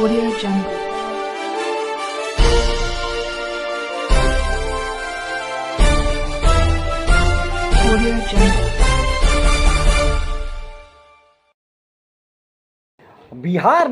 Audio Jungle. Audio Jungle. Bihar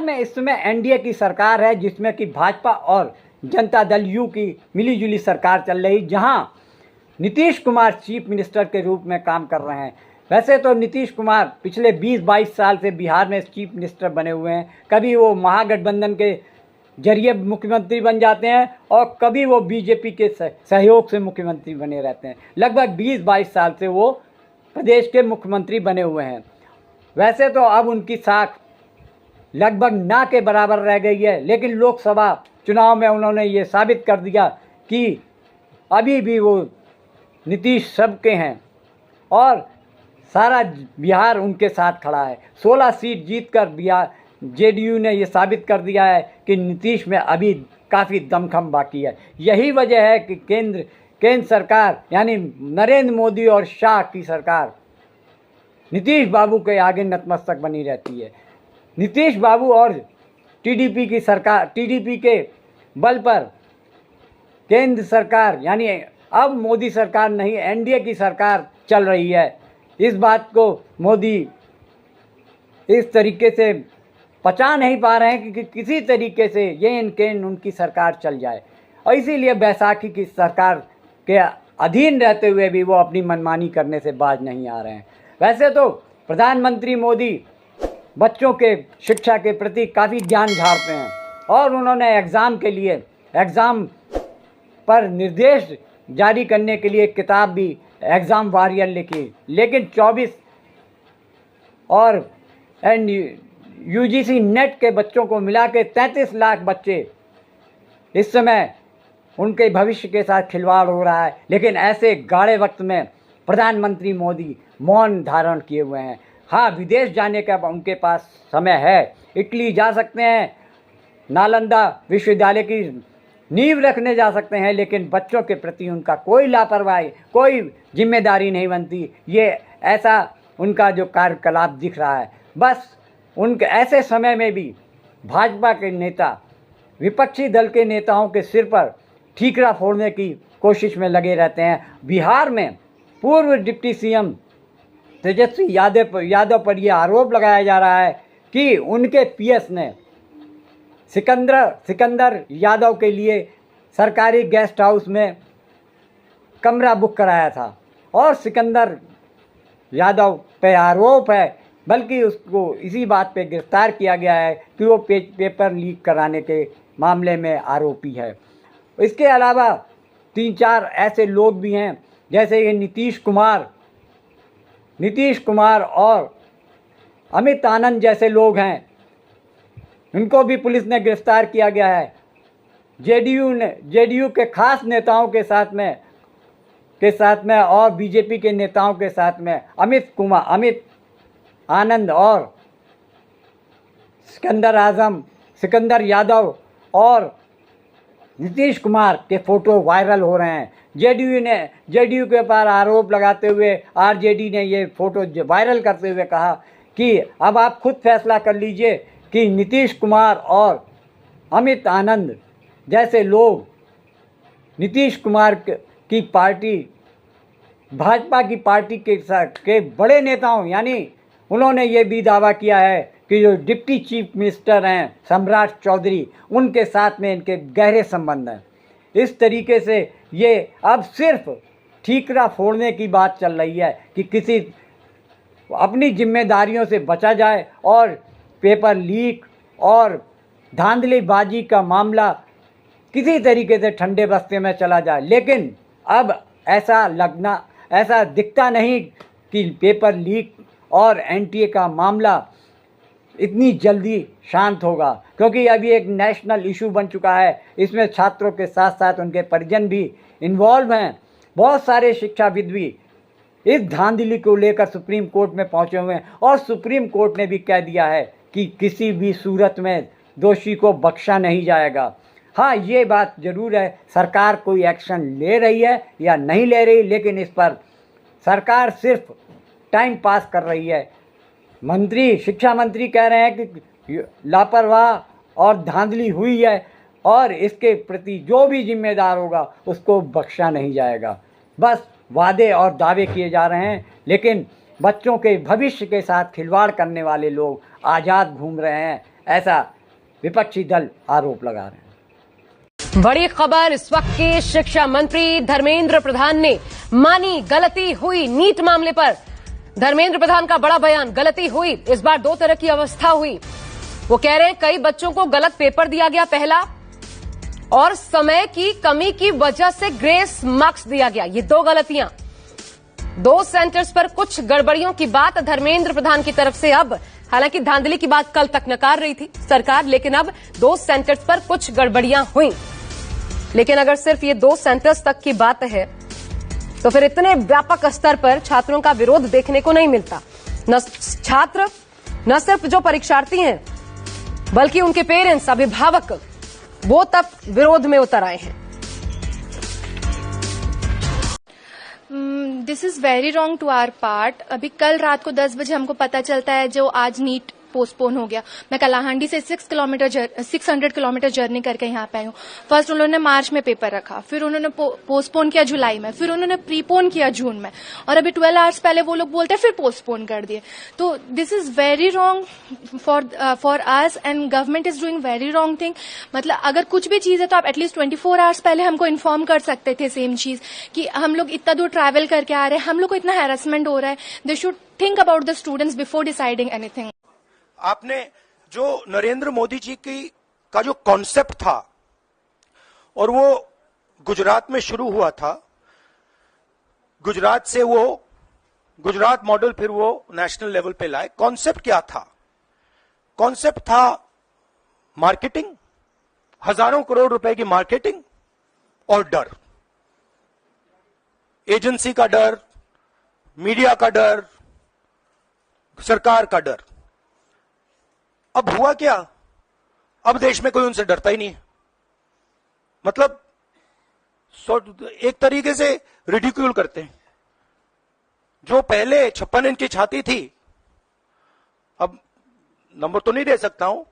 में इस समय एनडीए की सरकार है, जिसमें कि भाजपा और जनता दल यू की मिलीजुली सरकार चल रही, जहां नीतीश कुमार चीफ मिनिस्टर के रूप में काम कर रहे हैं। वैसे तो नीतीश कुमार पिछले 20-22 साल से बिहार में चीफ मिनिस्टर बने हुए हैं। कभी वो महागठबंधन के जरिए मुख्यमंत्री बन जाते हैं और कभी वो बीजेपी के सहयोग से मुख्यमंत्री बने रहते हैं। लगभग 20-22 साल से वो प्रदेश के मुख्यमंत्री बने हुए हैं। वैसे तो अब उनकी साख लगभग ना के बराबर रह गई है, लेकिन लोकसभा चुनाव में उन्होंने ये साबित कर दिया कि अभी भी वो नीतीश सबके हैं और सारा बिहार उनके साथ खड़ा है। 16 सीट जीतकर बिहार जेडीयू ने ये साबित कर दिया है कि नीतीश में अभी काफ़ी दमखम बाकी है। यही वजह है कि केंद्र सरकार यानी नरेंद्र मोदी और शाह की सरकार नीतीश बाबू के आगे नतमस्तक बनी रहती है। नीतीश बाबू और टीडीपी की सरकार, टीडीपी के बल पर केंद्र सरकार यानी अब मोदी सरकार नहीं, एनडीए की सरकार चल रही है। इस बात को मोदी इस तरीके से पचा नहीं पा रहे हैं कि किसी तरीके से ये इनके उनकी सरकार चल जाए, और इसीलिए बैसाखी की सरकार के अधीन रहते हुए भी वो अपनी मनमानी करने से बाज नहीं आ रहे हैं। वैसे तो प्रधानमंत्री मोदी बच्चों के शिक्षा के प्रति काफ़ी ज्ञान झाड़ते हैं और उन्होंने एग्ज़ाम पर निर्देश जारी करने के लिए किताब भी एग्ज़ाम वॉरियर लिखी, लेकिन 24 और यूजीसी नेट के बच्चों को मिला के 33 लाख बच्चे इस समय उनके भविष्य के साथ खिलवाड़ हो रहा है। लेकिन ऐसे गाढ़े वक्त में प्रधानमंत्री मोदी मौन धारण किए हुए हैं। हाँ, विदेश जाने का उनके पास समय है, इटली जा सकते हैं, नालंदा विश्वविद्यालय की नींव रखने जा सकते हैं, लेकिन बच्चों के प्रति उनका कोई लापरवाही, कोई जिम्मेदारी नहीं बनती। ये ऐसा उनका जो कार्यकलाप दिख रहा है। बस उनके ऐसे समय में भी भाजपा के नेता विपक्षी दल के नेताओं के सिर पर ठीकरा फोड़ने की कोशिश में लगे रहते हैं। बिहार में पूर्व डिप्टी सीएम तेजस्वी यादव पर यह आरोप लगाया जा रहा है कि उनके पीएस ने सिकंदर यादव के लिए सरकारी गेस्ट हाउस में कमरा बुक कराया था, और सिकंदर यादव पे आरोप है, बल्कि उसको इसी बात पे गिरफ्तार किया गया है कि वो पेपर लीक कराने के मामले में आरोपी है। इसके अलावा 3-4 ऐसे लोग भी हैं, जैसे ये नीतीश कुमार और अमित आनंद जैसे लोग हैं, इनको भी पुलिस ने गिरफ्तार किया गया है। जेडीयू के खास नेताओं के साथ में और बीजेपी के नेताओं के साथ में अमित आनंद और सिकंदर यादव और नीतीश कुमार के फोटो वायरल हो रहे हैं। जेडीयू के ऊपर आरोप लगाते हुए आरजेडी ने ये फोटो वायरल करते हुए कहा कि अब आप खुद फैसला कर लीजिए कि नीतीश कुमार और अमित आनंद जैसे लोग नीतीश कुमार की पार्टी, भाजपा की पार्टी के बड़े नेताओं, यानी उन्होंने ये भी दावा किया है कि जो डिप्टी चीफ मिनिस्टर हैं सम्राट चौधरी, उनके साथ में इनके गहरे संबंध हैं। इस तरीके से ये अब सिर्फ ठीकरा फोड़ने की बात चल रही है कि किसी अपनी जिम्मेदारियों से बचा जाए और पेपर लीक और धांधलीबाजी का मामला किसी तरीके से ठंडे बस्ते में चला जाए। लेकिन अब ऐसा दिखता नहीं कि पेपर लीक और एनटीए का मामला इतनी जल्दी शांत होगा, क्योंकि अभी एक नेशनल इशू बन चुका है। इसमें छात्रों के साथ साथ उनके परिजन भी इन्वॉल्व हैं। बहुत सारे शिक्षाविद भी इस धांधली को लेकर सुप्रीम कोर्ट में पहुंचे हुए हैं, और सुप्रीम कोर्ट ने भी कह दिया है कि किसी भी सूरत में दोषी को बख्शा नहीं जाएगा। हाँ, ये बात ज़रूर है, सरकार कोई एक्शन ले रही है या नहीं ले रही, लेकिन इस पर सरकार सिर्फ टाइम पास कर रही है। शिक्षा मंत्री कह रहे हैं कि लापरवाह और धांधली हुई है और इसके प्रति जो भी जिम्मेदार होगा उसको बख्शा नहीं जाएगा। बस वादे और दावे किए जा रहे हैं, लेकिन बच्चों के भविष्य के साथ खिलवाड़ करने वाले लोग आज़ाद घूम रहे हैं, ऐसा विपक्षी दल आरोप लगा रहे हैं। बड़ी खबर इस वक्त की, शिक्षा मंत्री धर्मेंद्र प्रधान ने मानी गलती हुई नीट मामले पर। धर्मेंद्र प्रधान का बड़ा बयान, गलती हुई। इस बार दो तरह की अवस्था हुई। वो कह रहे हैं कई बच्चों को गलत पेपर दिया गया पहला, और समय की कमी की वजह से ग्रेस मार्क्स दिया गया। ये दो गलतियां, दो सेंटर्स पर कुछ गड़बड़ियों की बात धर्मेंद्र प्रधान की तरफ से। अब हालांकि धांधली की बात कल तक नकार रही थी सरकार, लेकिन अब दो सेंटर्स पर कुछ गड़बड़ियां हुई। लेकिन अगर सिर्फ ये दो सेंटर्स तक की बात है तो फिर इतने व्यापक स्तर पर छात्रों का विरोध देखने को नहीं मिलता। छात्र न सिर्फ जो परीक्षार्थी हैं बल्कि उनके पेरेंट्स, अभिभावक, वो तक विरोध में उतर आए हैं। This is very wrong to our part. अभी कल रात को 10 बजे हमको पता चलता है जो आज नीट पोस्टपोन हो गया। मैं कलाहांडी से 600 किलोमीटर जर्नी करके यहाँ पे आई हूँ। फर्स्ट उन्होंने मार्च में पेपर रखा, फिर उन्होंने पोस्टपोन किया जुलाई में, फिर उन्होंने प्रीपोन किया जून में, और अभी 12 आवर्स पहले वो लोग बोलते हैं फिर पोस्टपोन कर दिए। तो this is very wrong for us and government is doing very wrong thing. मतलब अगर कुछ भी चीज है तो आप एटलीस्ट 24 आवर्स पहले हमको इन्फॉर्म कर सकते थे सेम चीज, कि हम लोग इतना दूर ट्रैवल करके आ रहे हैं, हम लोग को इतना हैरेसमेंट हो रहा है। They should think about the students before deciding anything. आपने जो नरेंद्र मोदी जी का जो कॉन्सेप्ट था, और वो गुजरात में शुरू हुआ था, गुजरात से वो गुजरात मॉडल फिर वो नेशनल लेवल पे लाए। कॉन्सेप्ट क्या था? कॉन्सेप्ट था मार्केटिंग, हजारों करोड़ रुपए की मार्केटिंग और डर, एजेंसी का डर, मीडिया का डर, सरकार का डर। अब हुआ क्या? अब देश में कोई उनसे डरता ही नहीं है। मतलब एक तरीके से रिडिक्यूल करते हैं। जो पहले 56 इंच की छाती थी, अब नंबर तो नहीं दे सकता हूं,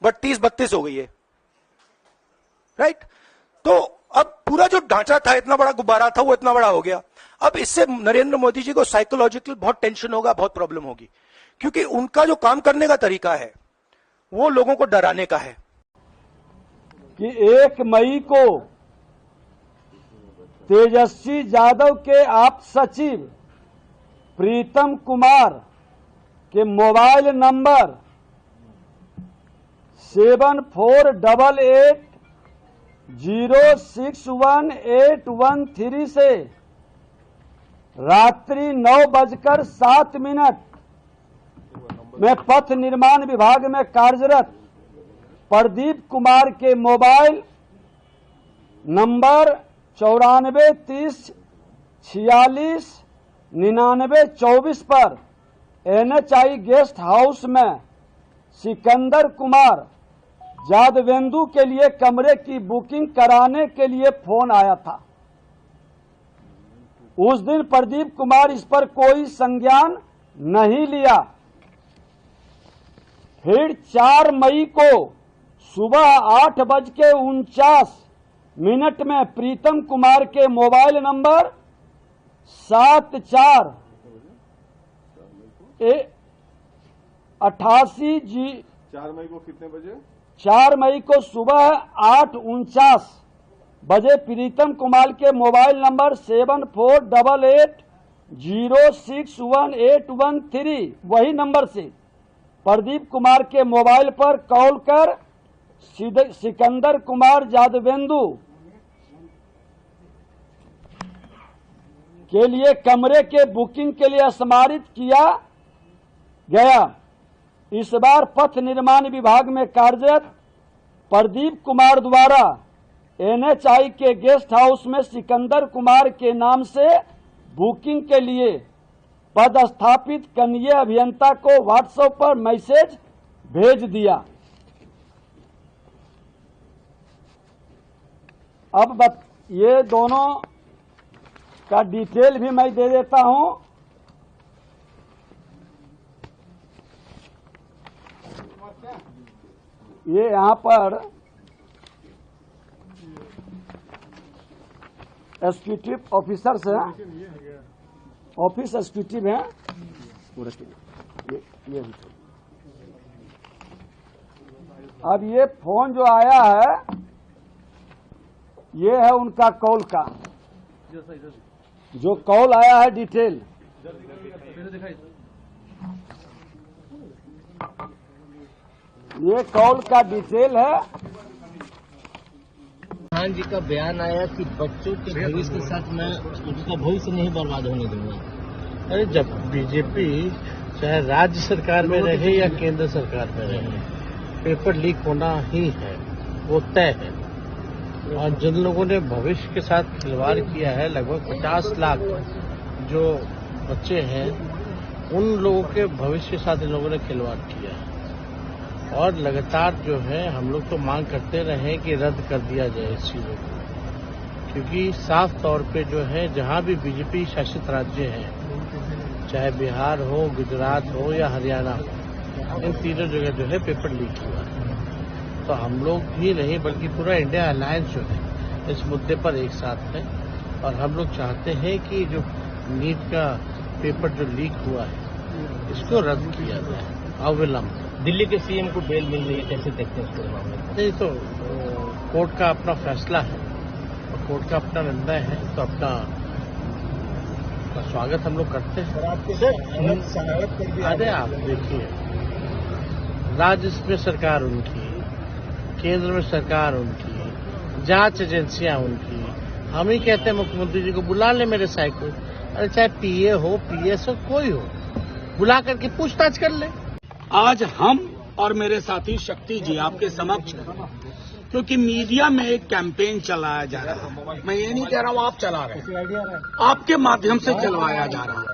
बट 30-32 हो गई है, राइट? तो अब पूरा जो ढांचा था, इतना बड़ा गुब्बारा था, वो इतना बड़ा हो गया। अब इससे नरेंद्र मोदी जी को साइकोलॉजिकल बहुत टेंशन होगा, बहुत प्रॉब्लम होगी, क्योंकि उनका जो काम करने का तरीका है वो लोगों को डराने का है। कि 1 मई को तेजस्वी यादव के आप सचिव प्रीतम कुमार के मोबाइल नंबर 7488061813 से रात्रि 9:07 में पथ निर्माण विभाग में कार्यरत प्रदीप कुमार के मोबाइल नंबर 9430469924 पर NHI गेस्ट हाउस में सिकंदर कुमार जादवेंदु के लिए कमरे की बुकिंग कराने के लिए फोन आया था। उस दिन प्रदीप कुमार इस पर कोई संज्ञान नहीं लिया। फिर 4 मई को सुबह 8:49 में प्रीतम कुमार के मोबाइल नंबर 7488 4 मई को कितने बजे? 4 मई को सुबह 8:49 बजे प्रीतम कुमार के मोबाइल नंबर 7488061813 वही नंबर से प्रदीप कुमार के मोबाइल पर कॉल कर सिकंदर कुमार जादवेंदु के लिए कमरे के बुकिंग के लिए स्मारित किया गया। इस बार पथ निर्माण विभाग में कार्यरत प्रदीप कुमार द्वारा NHI के गेस्ट हाउस में सिकंदर कुमार के नाम से बुकिंग के लिए पदस्थापित कनीय अभियंता को व्हाट्सएप पर मैसेज भेज दिया। अब ये दोनों का डिटेल भी मैं दे देता हूं। ये यहाँ पर एग्जीक्यूटिव ऑफिसर्स हैं, ऑफिस एग्जीक्यूटिव हैं। ये अब ये फोन जो आया है ये है उनका कॉल का, जो कॉल आया है डिटेल। ये कॉल का डिटेल है। प्रधान जी का बयान आया कि बच्चों के भविष्य के साथ मैं उनका भविष्य नहीं बर्बाद होने दूंगा। अरे जब बीजेपी चाहे राज्य सरकार में रहे या केंद्र सरकार में रहे, पेपर लीक होना ही है, वो तय है। और जिन लोगों ने भविष्य के साथ खिलवाड़ किया है, लगभग 50 लाख जो बच्चे हैं, उन लोगों के भविष्य के साथ इन लोगों ने खिलवाड़ किया है। और लगातार जो है हम लोग तो मांग करते रहे कि रद्द कर दिया जाए इस चीजों को, क्योंकि साफ तौर पे जो है जहां भी बीजेपी शासित राज्य हैं, चाहे बिहार हो, गुजरात हो या हरियाणा हो, इन तीनों जगह जो है पेपर लीक हुआ है। तो हम लोग भी नहीं बल्कि पूरा इंडिया अलायंस जो है इस मुद्दे पर एक साथ है। और हम लोग चाहते हैं कि जो नीट का पेपर जो लीक हुआ है इसको रद्द किया जाए अविलंब। दिल्ली के सीएम को बेल मिल रही है, कैसे देखते हैं इसके मामले में? नहीं तो कोर्ट का अपना फैसला है और कोर्ट का अपना निर्णय है, तो अपना स्वागत हम लोग करते हैं। अरे आप देखिए, राज्य में सरकार उनकी, केंद्र में सरकार उनकी, जांच एजेंसियां उनकी। हम ही कहते हैं मुख्यमंत्री जी को बुला ले मेरे साइड को, अरे चाहे पीए हो, पीएस हो, कोई हो, बुला करके पूछताछ कर ले। आज हम और मेरे साथी शक्ति जी आपके समक्ष हैं, क्योंकि मीडिया में एक कैंपेन चलाया जा रहा है। मैं ये नहीं कह रहा हूं आप चला रहे हैं, आपके माध्यम से चलवाया जा रहा है।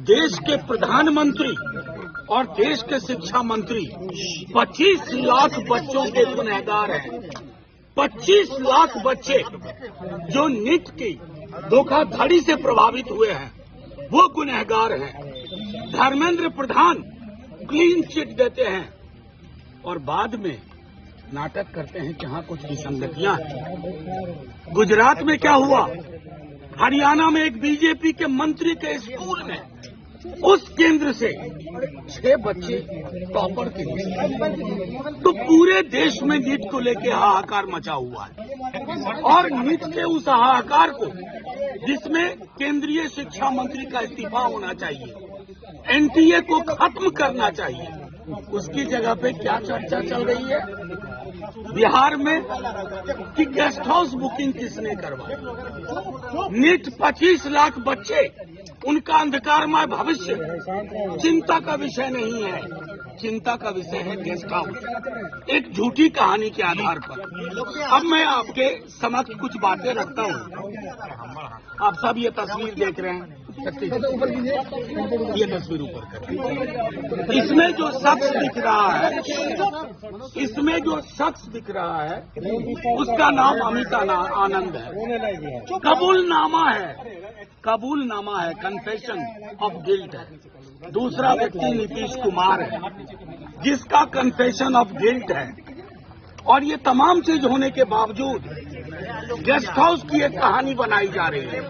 देश के प्रधानमंत्री और देश के शिक्षा मंत्री 25 लाख बच्चों के गुनहगार हैं। 25 लाख बच्चे जो नीट की धोखाधड़ी से प्रभावित हुए हैं, वो गुनहगार हैं। धर्मेंद्र प्रधान क्लीन चिट देते हैं और बाद में नाटक करते हैं कि हाँ कुछ विसंगतियां हैं। गुजरात में क्या हुआ, हरियाणा में एक बीजेपी के मंत्री के स्कूल में उस केंद्र से 6 बच्चे टॉपर थे। तो पूरे देश में नीट को लेके हाहाकार मचा हुआ है। और नीट के उस हाहाकार को, जिसमें केंद्रीय शिक्षा मंत्री का इस्तीफा होना चाहिए, एनटीए को खत्म करना चाहिए, उसकी जगह पे क्या चर्चा चल रही है बिहार में कि गेस्ट हाउस बुकिंग किसने करवाई। नीट 25 लाख बच्चे, उनका अंधकारमय भविष्य चिंता का विषय नहीं है, चिंता का विषय है गेस्ट हाउस, एक झूठी कहानी के आधार पर। अब मैं आपके समक्ष कुछ बातें रखता हूँ। आप सब ये तस्वीर देख रहे हैं, ये तस्वीर ऊपर कर। इसमें जो शख्स दिख रहा है, इसमें जो शख्स दिख रहा है उसका नाम अमिता आनंद है। कबूलनामा है, कन्फेशन ऑफ गिल्ट है। दूसरा व्यक्ति नीतीश कुमार है, जिसका कन्फेशन ऑफ गिल्ट है। और ये तमाम चीज होने के बावजूद गेस्ट हाउस की एक कहानी बनाई जा रही है।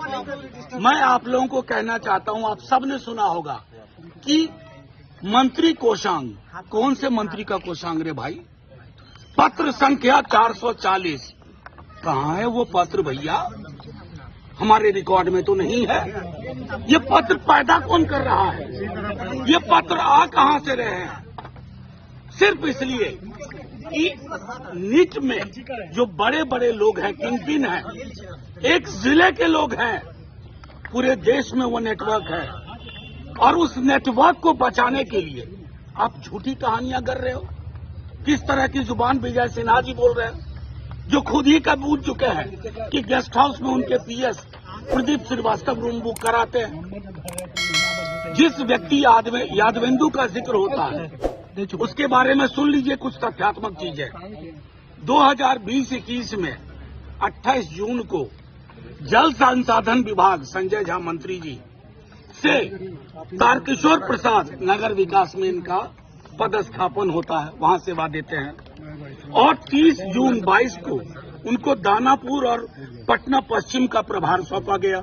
मैं आप लोगों को कहना चाहता हूं, आप सबने सुना होगा कि मंत्री कोषांग, कौन से मंत्री का कोषांग रे भाई? पत्र संख्या 440, कहाँ है वो पत्र भैया? हमारे रिकॉर्ड में तो नहीं है। ये पत्र पैदा कौन कर रहा है? ये पत्र आ कहां से रहे हैं? सिर्फ इसलिए कि नीट में जो बड़े बड़े लोग हैं, किंगपिन हैं, एक जिले के लोग हैं, पूरे देश में वो नेटवर्क है। और उस नेटवर्क को बचाने के लिए आप झूठी कहानियां कर रहे हो। किस तरह की जुबान विजय सिन्हा जी बोल रहे हैं, जो खुद ही कबूल चुके हैं कि गेस्ट हाउस में उनके PS Pradeep Shrivastava room book कराते हैं। जिस व्यक्ति यादवेंदु का जिक्र होता है, उसके बारे में सुन लीजिए कुछ तथ्यात्मक चीजें। 2020-21 में 28 जून को जल संसाधन विभाग संजय झा मंत्री जी से तारकिशोर प्रसाद, नगर विकास में इनका पदस्थापन होता है, वहां सेवा देते हैं। और 30 जून 22 को उनको दानापुर और पटना पश्चिम का प्रभार सौंपा गया।